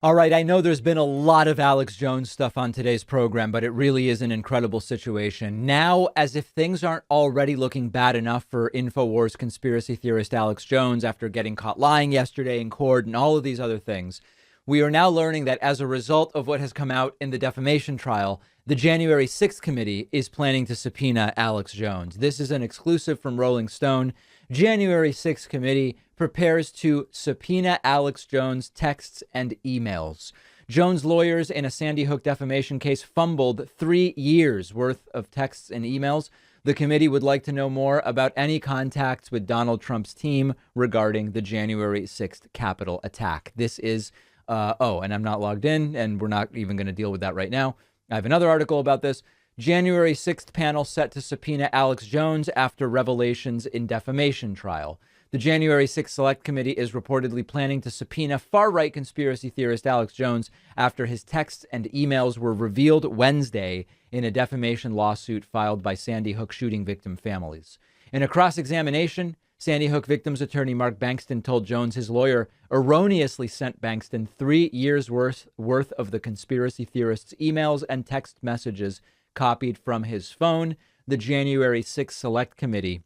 All right, I know there's been a lot of Alex Jones stuff on today's program, but it really is an incredible situation. Now, as if things aren't already looking bad enough for InfoWars conspiracy theorist Alex Jones after getting caught lying yesterday in court and all of these other things, we are now learning that as a result of what has come out in the defamation trial, the January 6th committee is planning to subpoena Alex Jones. This is an exclusive from Rolling Stone. January 6th committee prepares to subpoena Alex Jones' texts and emails. Jones' lawyers in a Sandy Hook defamation case fumbled 3 years worth of texts and emails. The committee would like to know more about any contacts with Donald Trump's team regarding the January 6th Capitol attack. This is, and I'm not logged in, and we're not even going to deal with that right now. I have another article about this. January 6th panel set to subpoena Alex Jones after revelations in defamation trial. The January 6th Select Committee is reportedly planning to subpoena far-right conspiracy theorist Alex Jones after his texts and emails were revealed Wednesday in a defamation lawsuit filed by Sandy Hook shooting victim families. In a cross-examination, Sandy Hook victims attorney Mark Bankston told Jones his lawyer erroneously sent Bankston 3 years worth of the conspiracy theorist's emails and text messages copied from his phone. The January 6th Select Committee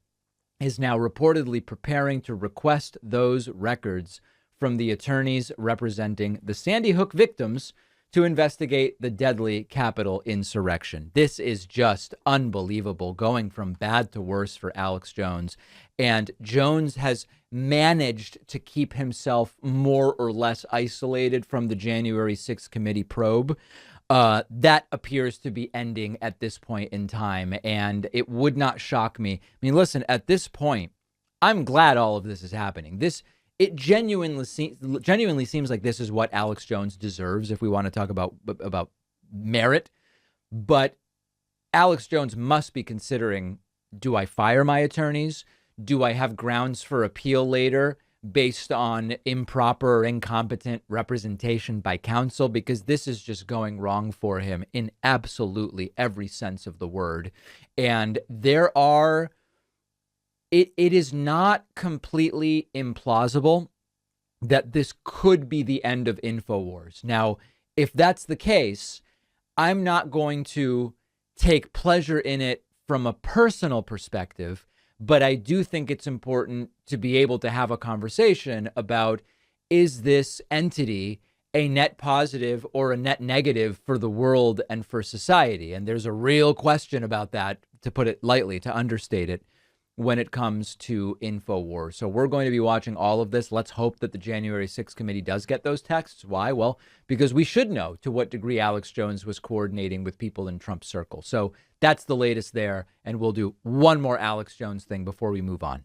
is now reportedly preparing to request those records from the attorneys representing the Sandy Hook victims to investigate the deadly Capitol insurrection. This is just unbelievable, going from bad to worse for Alex Jones. And Jones has managed to keep himself more or less isolated from the January 6th committee probe. That appears to be ending at this point in time, and it would not shock me. I mean, listen, at this point, I'm glad all of this is happening. It genuinely seems like this is what Alex Jones deserves if we want to talk about merit. But Alex Jones must be considering, do I fire my attorneys? Do I have grounds for appeal later based on improper or incompetent representation by counsel? Because this is just going wrong for him in absolutely every sense of the word. And it is not completely implausible that this could be the end of InfoWars. Now, if that's the case, I'm not going to take pleasure in it from a personal perspective, but I do think it's important to be able to have a conversation about, is this entity a net positive or a net negative for the world and for society? And there's a real question about that, to put it lightly, to understate it, when it comes to InfoWars. So we're going to be watching all of this. Let's hope that the January 6th committee does get those texts. Why? Well, because we should know to what degree Alex Jones was coordinating with people in Trump's circle. So that's the latest there. And we'll do one more Alex Jones thing before we move on.